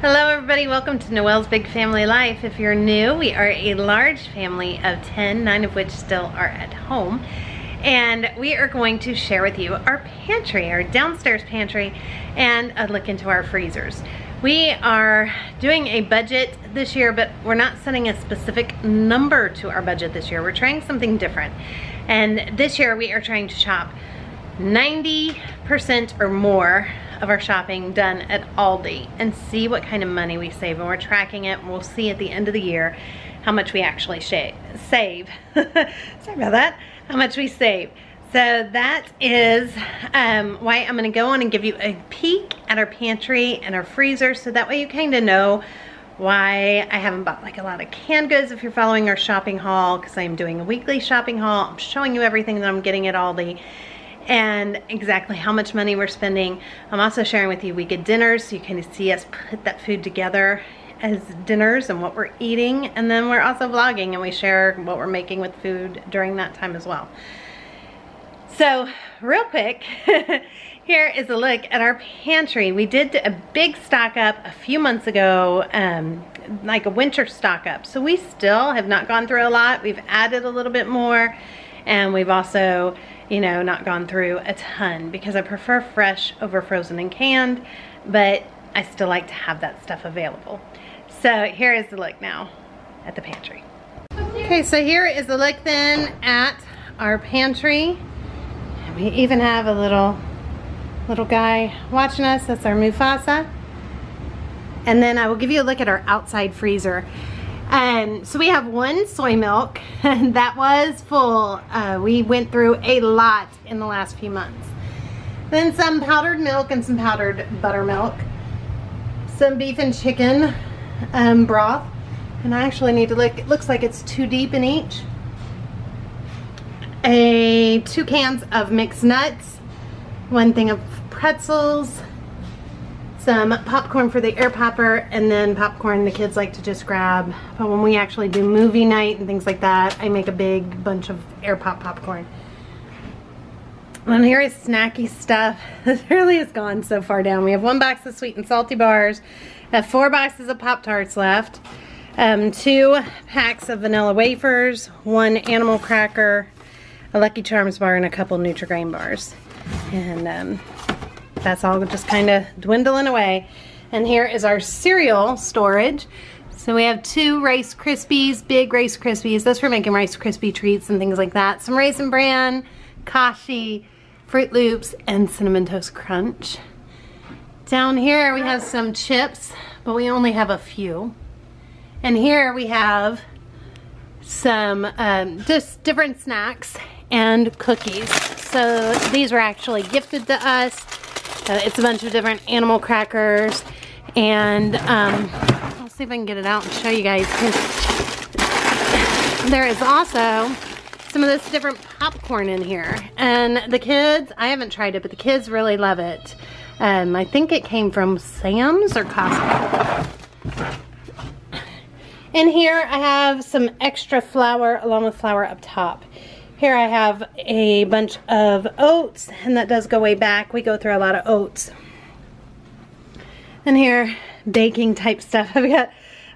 Hello everybody, welcome to Noel's Big Family Life. If you're new, we are a large family of 10, 9 of which still are at home. And we are going to share with you our pantry, our downstairs pantry, and a look into our freezers. We are doing a budget this year, but we're not setting a specific number to our budget this year. We're trying something different. And this year we are trying to shop 90% or more of our shopping done at Aldi and see what kind of money we save. And we're tracking it, and we'll see at the end of the year how much we actually save. Sorry about that. How much we save. So that is why I'm gonna go on and give you a peek at our pantry and our freezer, so that way you kind of know why I haven't bought like a lot of canned goods if you're following our shopping haul, because I am doing a weekly shopping haul. I'm showing you everything that I'm getting at Aldi and exactly how much money we're spending. I'm also sharing with you weekend dinners, so you can see us put that food together as dinners and what we're eating. And then we're also vlogging, and we share what we're making with food during that time as well. So real quick, here is a look at our pantry. We did a big stock up a few months ago, like a winter stock up. So we still have not gone through a lot. We've added a little bit more, and we've also, you know, not gone through a ton, because I prefer fresh over frozen and canned, but I still like to have that stuff available. So here is the look now at the pantry. Okay, so here is the look then at our pantry. And we even have a little guy watching us. That's our Mufasa. And then I will give you a look at our outside freezer. So we have one soy milk, and that was full. We went through a lot in the last few months. Then some powdered milk and some powdered buttermilk. Some beef and chicken broth. And I actually need to look, it looks like it's 2 deep in each. 2 cans of mixed nuts. 1 thing of pretzels. Some popcorn for the air popper, and then popcorn the kids like to just grab. But when we actually do movie night and things like that, I make a big bunch of air pop popcorn. And here is snacky stuff. This really has gone so far down. We have 1 box of sweet and salty bars. I have 4 boxes of Pop-Tarts left. 2 packs of vanilla wafers, 1 animal cracker, a Lucky Charms bar, and a couple Nutri-Grain bars. And that's all just kind of dwindling away. And here is our cereal storage. So we have 2 Rice Krispies, big Rice Krispies. Those for making Rice Krispie treats and things like that. Some Raisin Bran, Kashi, Fruit Loops, and Cinnamon Toast Crunch. Down here we have some chips, but we only have a few. And here we have some just different snacks and cookies. So these were actually gifted to us. It's a bunch of different animal crackers, and I'll see if I can get it out and show you guys. There is also some of this different popcorn in here, and the kids, I haven't tried it, but the kids really love it. I think it came from Sam's or Costco. And here I have some extra flour along with flour up top. Here I have a bunch of oats, and that does go way back. We go through a lot of oats. And here, baking type stuff. I've got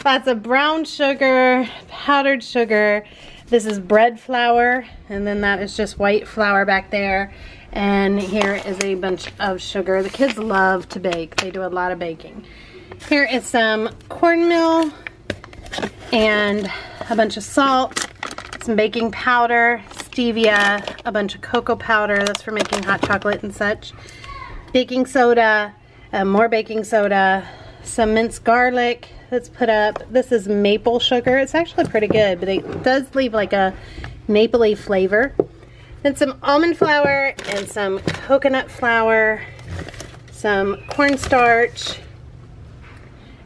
lots of brown sugar, powdered sugar. This is bread flour, and then that is just white flour back there. And here is a bunch of sugar. The kids love to bake. They do a lot of baking. Here is some cornmeal and a bunch of salt, some baking powder, stevia, a bunch of cocoa powder, that's for making hot chocolate and such, baking soda, more baking soda, some minced garlic that's put up. This is maple sugar. It's actually pretty good, but it does leave like a mapley flavor. Then some almond flour and some coconut flour, some cornstarch,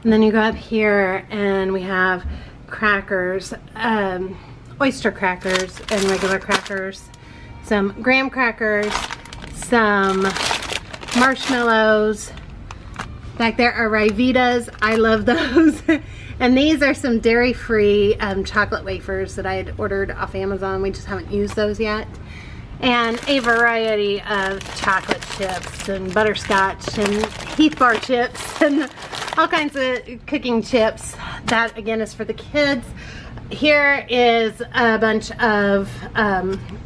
and then you go up here and we have crackers, oyster crackers and regular crackers, some graham crackers, some marshmallows. Back there are Ryvitas. I love those. And these are some dairy-free chocolate wafers that I had ordered off Amazon. We just haven't used those yet. And a variety of chocolate chips and butterscotch and Heath Bar chips and all kinds of cooking chips. That again is for the kids. Here is a bunch of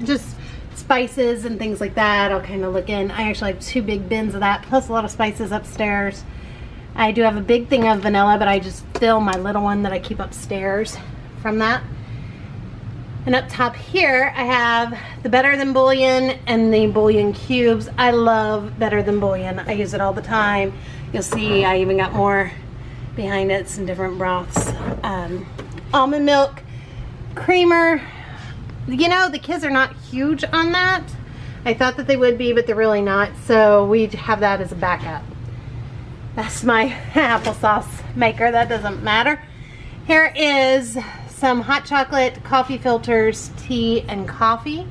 just spices and things like that. I'll kind of look in. I actually have 2 big bins of that, plus a lot of spices upstairs. I do have a big thing of vanilla, but I just fill my little one that I keep upstairs from that. And up top here, I have the Better Than Bouillon and the bouillon cubes. I love Better Than Bouillon. I use it all the time. You'll see I even got more behind it, some different broths. Almond milk, creamer. You know, the kids are not huge on that. I thought that they would be, but they're really not. So we have that as a backup. That's my applesauce maker. That doesn't matter. Here is some hot chocolate, coffee filters, tea, and coffee.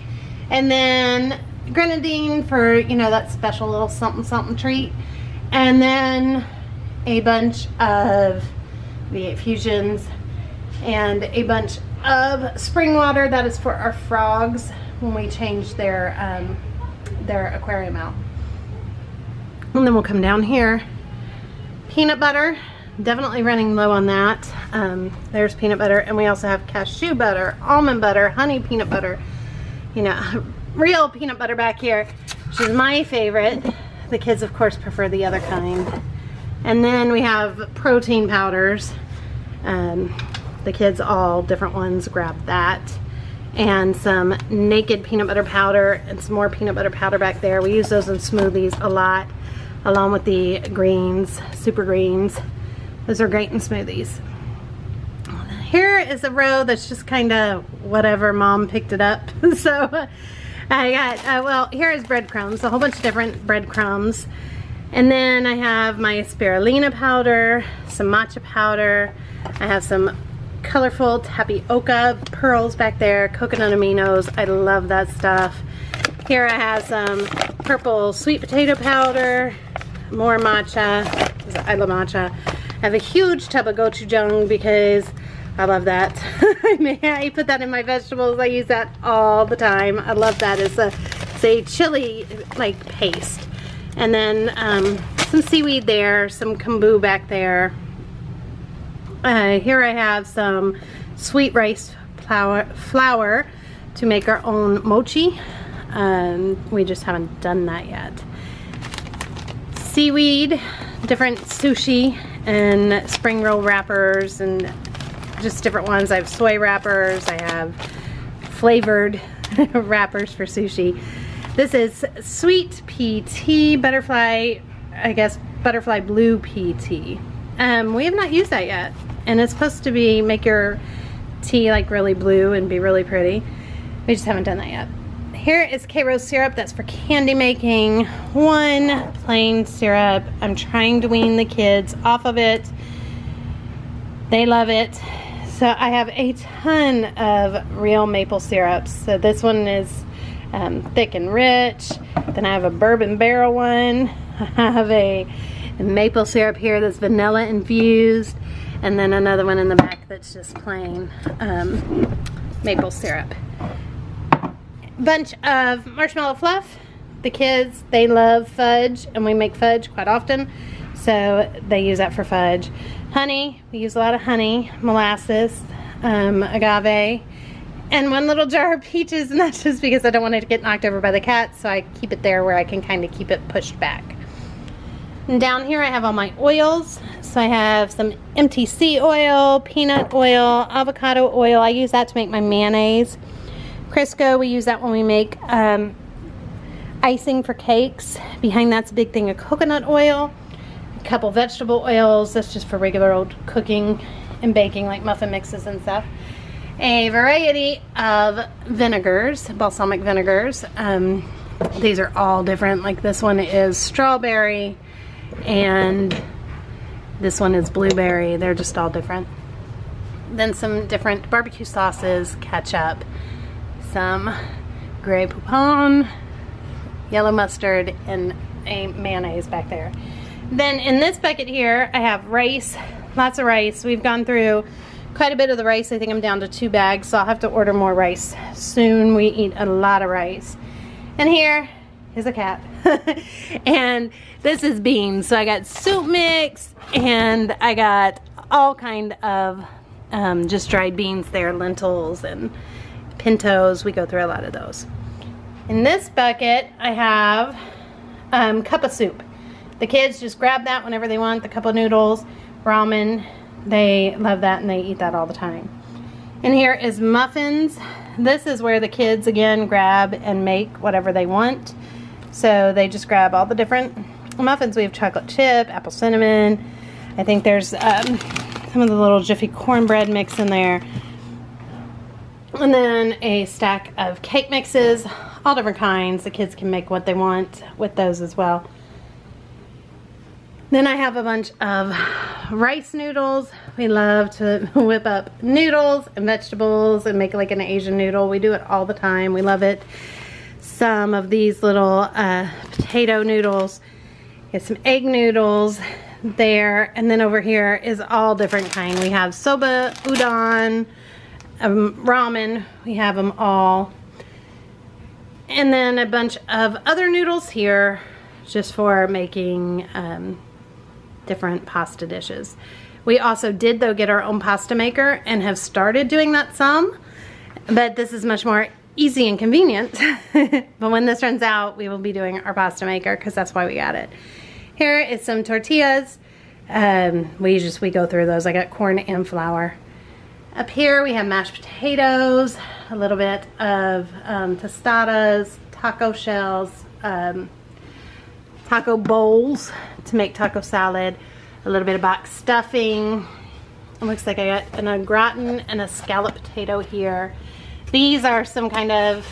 And then grenadine for, you know, that special little something something treat. And then a bunch of V8 Fusions and a bunch of spring water. That is for our frogs when we change their aquarium out. And then we'll come down here. Peanut butter, definitely running low on that. There's peanut butter, and we also have cashew butter, almond butter, honey peanut butter, you know, real peanut butter back here, which is my favorite. The kids of course prefer the other kind. And then we have protein powders. The kids all different ones grab that. And some naked peanut butter powder and some more peanut butter powder back there. We use those in smoothies a lot, along with the greens, super greens. Those are great in smoothies. Here is a row that's just kind of whatever, mom picked it up. So I got, well, here is breadcrumbs, a whole bunch of different breadcrumbs. And then I have my spirulina powder, some matcha powder. I have some colorful tapioca pearls back there, coconut aminos. I love that stuff. Here I have some purple sweet potato powder, more matcha. I love matcha. I have a huge tub of gochujang because I love that. I put that in my vegetables. I use that all the time. I love that. It's a chili like paste. And then some seaweed there, some kombu back there. Here I have some sweet rice flour to make our own mochi. We just haven't done that yet. Seaweed, different sushi and spring roll wrappers and just different ones. I have soy wrappers. I have flavored wrappers for sushi. This is sweet pea tea, butterfly, I guess butterfly blue pea tea. We have not used that yet. And it's supposed to be make your tea like really blue and be really pretty. We just haven't done that yet. Here is K-Rose syrup. That's for candy making. 1 plain syrup. I'm trying to wean the kids off of it. They love it. So I have a ton of real maple syrups. So this one is thick and rich. Then I have a bourbon barrel one. I have a maple syrup here that's vanilla infused. And then another one in the back that's just plain maple syrup. Bunch of marshmallow fluff. The kids, they love fudge, and we make fudge quite often, so they use that for fudge. Honey, we use a lot of honey, molasses, agave, and 1 little jar of peaches, and that's just because I don't want it to get knocked over by the cat, so I keep it there where I can kind of keep it pushed back. And down here I have all my oils. So I have some MTC oil, peanut oil, avocado oil. I use that to make my mayonnaise. Crisco, we use that when we make icing for cakes. Behind that's a big thing of coconut oil. A couple vegetable oils. That's just for regular old cooking and baking, like muffin mixes and stuff. A variety of vinegars, balsamic vinegars. These are all different. Like this one is strawberry and this one is blueberry. They're just all different. Then some different barbecue sauces, ketchup, some Grey Poupon, yellow mustard, and a mayonnaise back there. Then in this bucket here, I have rice, lots of rice. We've gone through quite a bit of the rice. I think I'm down to 2 bags, so I'll have to order more rice soon. We eat a lot of rice. And here is a cat. And this is beans. So I got soup mix and I got all kind of just dried beans there, lentils and pintos. We go through a lot of those. In this bucket, I have cup of soup. The kids just grab that whenever they want. The cup of noodles, ramen, they love that and they eat that all the time. And here is muffins. This is where the kids again grab and make whatever they want. So they just grab all the different muffins. We have chocolate chip, apple cinnamon. I think there's some of the little Jiffy cornbread mix in there. And then a stack of cake mixes, all different kinds. The kids can make what they want with those as well. Then I have a bunch of rice noodles. We love to whip up noodles and vegetables and make like an Asian noodle. We do it all the time. We love it. Some of these little potato noodles. Get some egg noodles there. And then over here is all different kind. We have soba, udon, ramen. We have them all. And then a bunch of other noodles here just for making different pasta dishes. We also did though get our own pasta maker and have started doing that some, but this is much more easy and convenient. But when this runs out, we will be doing our pasta maker because that's why we got it. Here is some tortillas. We go through those. I got corn and flour. Up here we have mashed potatoes, a little bit of tostadas, taco shells, taco bowls to make taco salad, a little bit of box stuffing. It looks like I got an au gratin and a scallop potato here. These are some kind of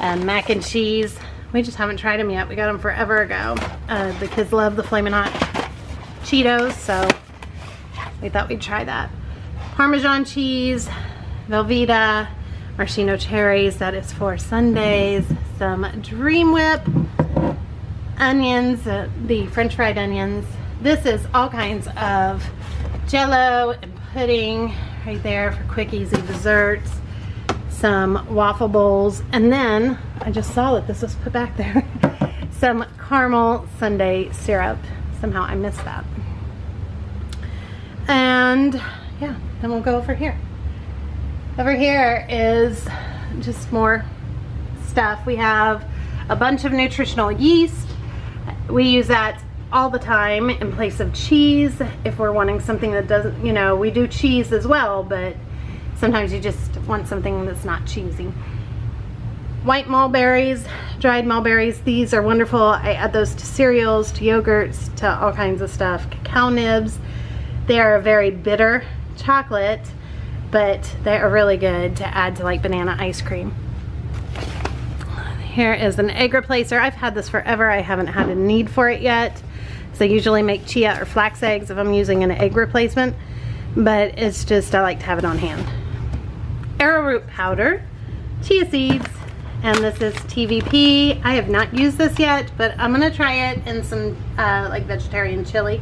mac and cheese. We just haven't tried them yet. We got them forever ago. The kids love the Flamin' Hot Cheetos, so we thought we'd try that. Parmesan cheese, Velveeta, maraschino cherries, that is for Sundays. Some Dream Whip, onions, the French fried onions. This is all kinds of jello and pudding right there for quick easy desserts. Some waffle bowls, and then I just saw that this was put back there. Some caramel sundae syrup. Somehow I missed that. And yeah, then we'll go over here. Over here is just more stuff. We have a bunch of nutritional yeast. We use that all the time in place of cheese if we're wanting something that doesn't, you know, we do cheese as well, but sometimes you just want something that's not cheesy. White mulberries, dried mulberries, these are wonderful. I add those to cereals, to yogurts, to all kinds of stuff. Cacao nibs, they are a very bitter chocolate, but they are really good to add to like banana ice cream. Here is an egg replacer. I've had this forever. I haven't had a need for it yet. So I usually make chia or flax eggs if I'm using an egg replacement, but it's just, I like to have it on hand. Arrowroot powder, chia seeds, and this is TVP. I have not used this yet, but I'm gonna try it in some like vegetarian chili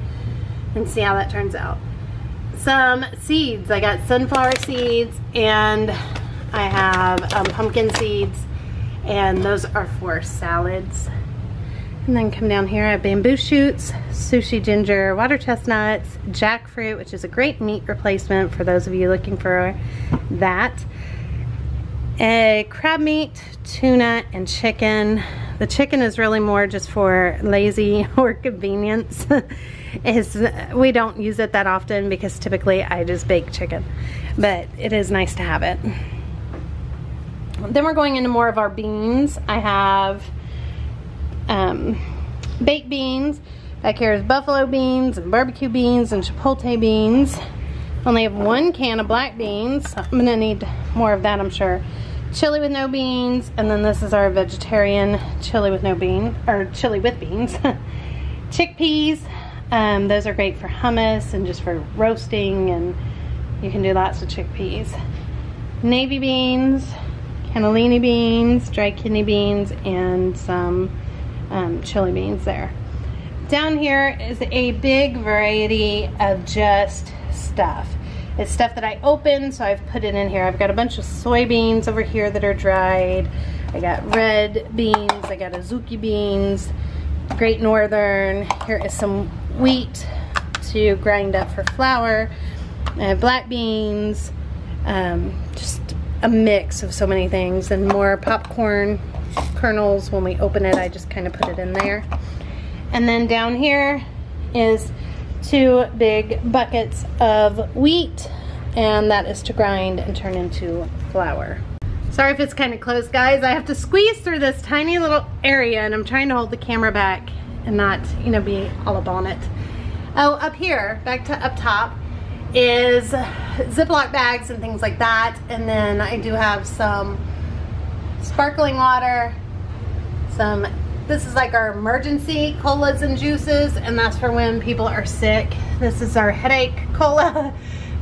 and see how that turns out. Some seeds, I got sunflower seeds and I have pumpkin seeds, and those are for salads. And then come down here, I have bamboo shoots, sushi ginger, water chestnuts, jackfruit, which is a great meat replacement for those of you looking for that. A crab meat, tuna, and chicken. The chicken is really more just for lazy or convenience. We don't use it that often because typically I just bake chicken, but it is nice to have it. Then we're going into more of our beans. I have baked beans. Back here is buffalo beans and barbecue beans and chipotle beans. Only have one can of black beans. I'm gonna need more of that, I'm sure. Chili with no beans, and then this is our vegetarian chili with no bean, or chili with beans. Chickpeas, those are great for hummus and just for roasting, and you can do lots of chickpeas. Navy beans, cannellini beans, dried kidney beans, and some chili beans there. Down here is a big variety of just stuff. It's stuff that I opened, so I've put it in here. I've got a bunch of soybeans over here that are dried. I got red beans, I got azuki beans, Great Northern. Here is some wheat to grind up for flour. I have black beans, just a mix of so many things, and more popcorn kernels. When we open it, I just kind of put it in there. And then down here is 2 big buckets of wheat, and that is to grind and turn into flour. Sorry if it's kind of close, guys. I have to squeeze through this tiny little area, and I'm trying to hold the camera back and not, you know, be all up on it. Oh, up here, back to up top, is Ziploc bags and things like that. And then I do have some sparkling water, this is like our emergency colas and juices, and that's for when people are sick. This is our headache cola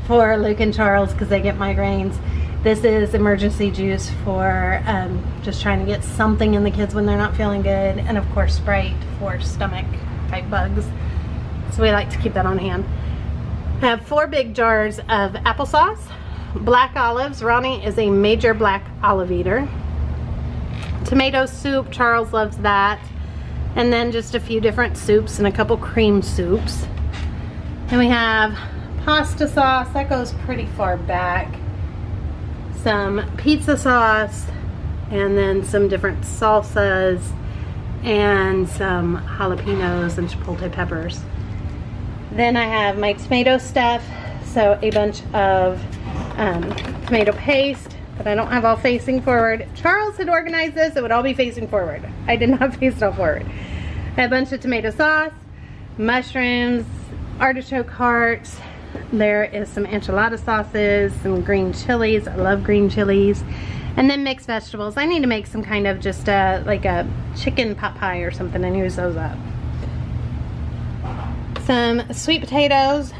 for Luke and Charles because they get migraines. This is emergency juice for just trying to get something in the kids when they're not feeling good. And of course Sprite for stomach type bugs. So we like to keep that on hand. I have 4 big jars of applesauce, black olives. Ronnie is a major black olive eater. Tomato soup, Charles loves that. And then just a few different soups and a couple cream soups. And we have pasta sauce, that goes pretty far back. Some pizza sauce, and then some different salsas, and some jalapenos and chipotle peppers. Then I have my tomato stuff, so a bunch of tomato paste that I don't have all facing forward. Charles had organized this, it would all be facing forward. I did not face it all forward. I have a bunch of tomato sauce, mushrooms, artichoke hearts. There is some enchilada sauces, some green chilies. I love green chilies. And then mixed vegetables. I need to make some kind of just like a chicken pot pie or something and use those up. Some sweet potatoes.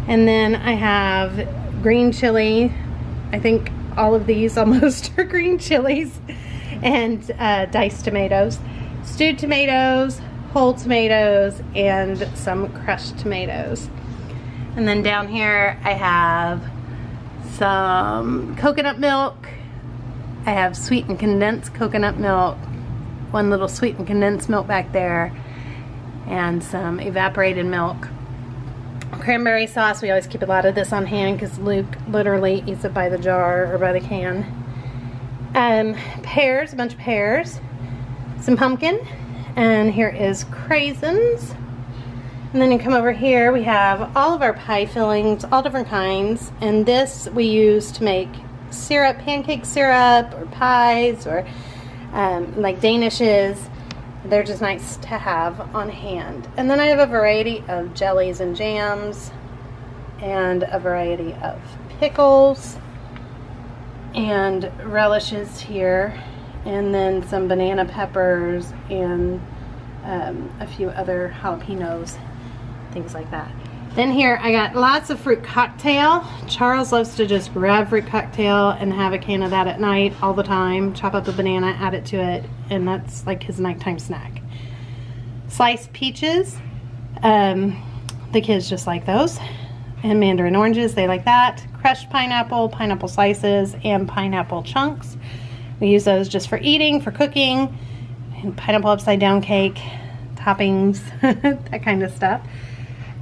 And then I have green chili. I think all of these almost are green chilies. And diced tomatoes. Stewed tomatoes, whole tomatoes, and some crushed tomatoes. And then down here I have some coconut milk. I have sweetened condensed coconut milk, 1 little sweetened condensed milk back there, and some evaporated milk. Cranberry sauce, we always keep a lot of this on hand because Luke literally eats it by the jar or by the can. Pears, a bunch of pears, some pumpkin, and here is craisins. And then you come over here, we have all of our pie fillings, all different kinds. And this we use to make syrup, pancake syrup, or pies, or like Danishes. They're just nice to have on hand. And then I have a variety of jellies and jams, and a variety of pickles, and relishes here. And then some banana peppers, and a few other jalapenos. Things like that. Then here I got lots of fruit cocktail. Charles loves to just grab fruit cocktail and have a can of that at night all the time. Chop up a banana, add it to it, and that's like his nighttime snack. Sliced peaches. The kids just like those. And mandarin oranges, they like that. Crushed pineapple, pineapple slices, and pineapple chunks. We use those just for eating, for cooking, and pineapple upside down cake, toppings, that kind of stuff.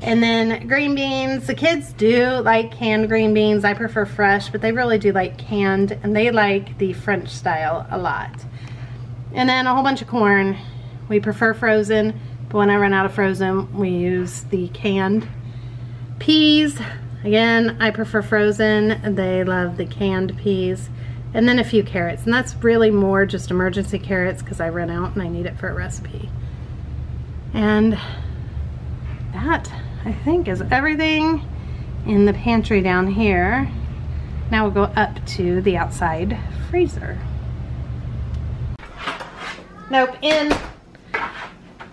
And then green beans. The kids do like canned green beans. I prefer fresh, but they really do like canned, and they like the French style a lot. And then a whole bunch of corn. We prefer frozen, but when I run out of frozen, we use the canned. Peas, again, I prefer frozen. They love the canned peas. And then a few carrots, and that's really more just emergency carrots because I run out and I need it for a recipe. And that, I think, is everything in the pantry down here. Now we'll go up to the outside freezer. Nope, in.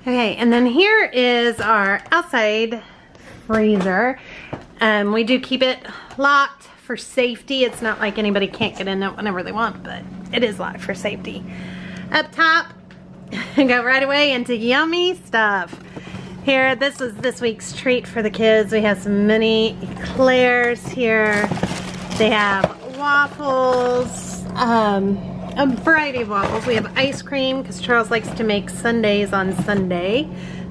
Okay, and then here is our outside freezer. We do keep it locked for safety. It's not like anybody can't get in it whenever they want, but it is locked for safety. Up top, go right away into yummy stuff. Here, this was this week's treat for the kids. We have some mini eclairs here. They have waffles, a variety of waffles. We have ice cream because Charles likes to make sundaes on Sunday,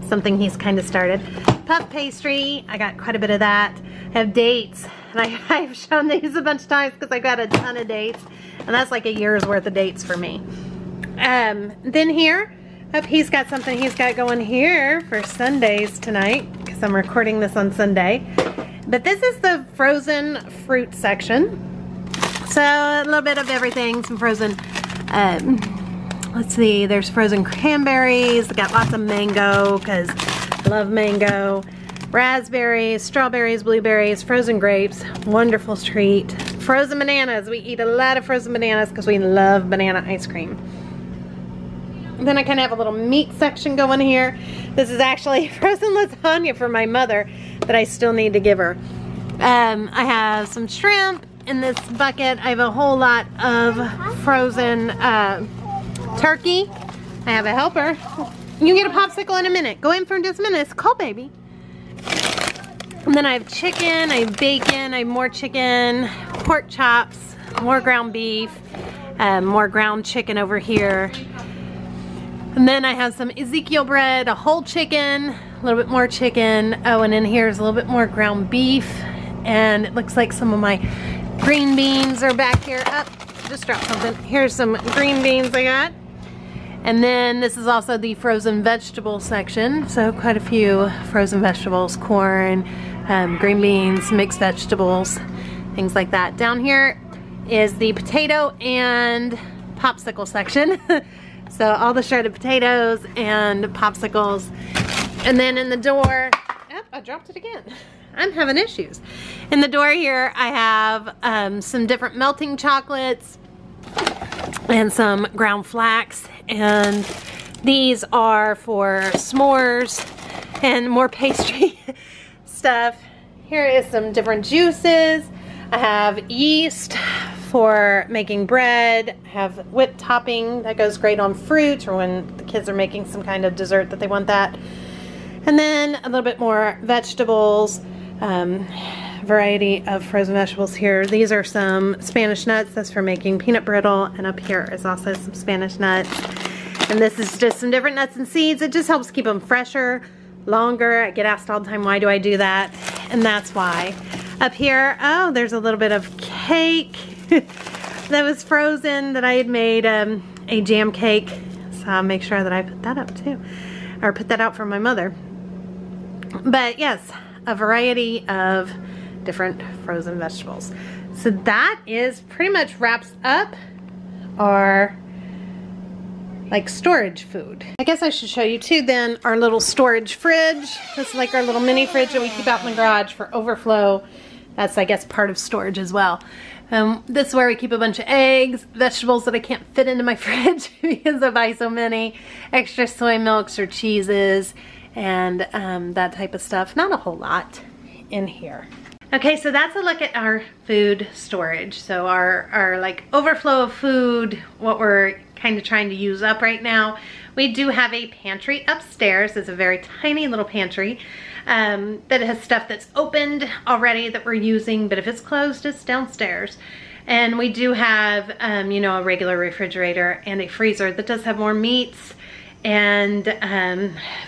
something he's kind of started. Puff pastry, I got quite a bit of that. I have dates, and I've shown these a bunch of times because I got a ton of dates, and that's like a year's worth of dates for me. Then here, he's got something he's got going here for Sundays tonight because I'm recording this on Sunday. But this is the frozen fruit section. So a little bit of everything, some frozen, let's see, there's frozen cranberries. I got lots of mango because I love mango. Raspberries, strawberries, blueberries, frozen grapes, wonderful treat. Frozen bananas, we eat a lot of frozen bananas because we love banana ice cream. Then I kind of have a little meat section going here. This is actually frozen lasagna for my mother that I still need to give her. I have some shrimp in this bucket. I have a whole lot of frozen turkey. I have a helper. You can get a popsicle in a minute. Go in for just a minute. It's cold, baby. And then I have chicken, I have bacon, I have more chicken, pork chops, more ground beef, more ground chicken over here. And then I have some Ezekiel bread, a whole chicken, a little bit more chicken. Oh, and in here is a little bit more ground beef. And it looks like some of my green beans are back here. Up, just dropped something. Here's some green beans I got. And then this is also the frozen vegetable section. So quite a few frozen vegetables, corn, green beans, mixed vegetables, things like that. Down here is the potato and popsicle section. So all the shredded potatoes and popsicles. And then in the door, oh, I dropped it again. I'm having issues. In the door here, I have some different melting chocolates and some ground flax. And these are for s'mores and more pastry stuff. Here is some different juices. I have yeast for making bread. I have whipped topping that goes great on fruit or when the kids are making some kind of dessert that they want that. And then a little bit more vegetables, variety of frozen vegetables here. These are some Spanish nuts. That's for making peanut brittle. And up here is also some Spanish nuts. And this is just some different nuts and seeds. It just helps keep them fresher, longer. I get asked all the time, why do I do that? And that's why. Up here, oh, there's a little bit of cake that was frozen that I had made a jam cake. So I'll make sure that I put that up too. Or put that out for my mother. But yes, a variety of different frozen vegetables. So that is pretty much wraps up our like storage food. I guess I should show you too then our little storage fridge. This is like our little mini fridge that we keep out in the garage for overflow. That's I guess part of storage as well. This is where we keep a bunch of eggs, vegetables that I can't fit into my fridge because I buy so many, extra soy milks or cheeses and that type of stuff. Not a whole lot in here. Okay, so that's a look at our food storage. So our like overflow of food, what we're kind of trying to use up right now. We do have a pantry upstairs. It's a very tiny little pantry that has stuff that's opened already that we're using, but if it's closed, it's downstairs. And we do have, you know, a regular refrigerator and a freezer that does have more meats and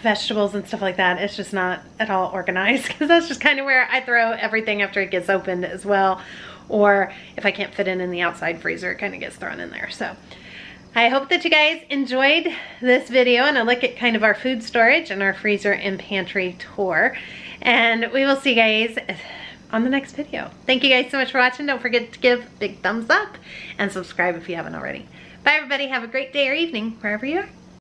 vegetables and stuff like that. It's just not at all organized because that's just kind of where I throw everything after it gets opened as well. Or if I can't fit it in the outside freezer, it kind of gets thrown in there. So I hope that you guys enjoyed this video and a look at kind of our food storage and our freezer and pantry tour. And we will see you guys on the next video. Thank you guys so much for watching. Don't forget to give a big thumbs up and subscribe if you haven't already. Bye everybody. Have a great day or evening wherever you are.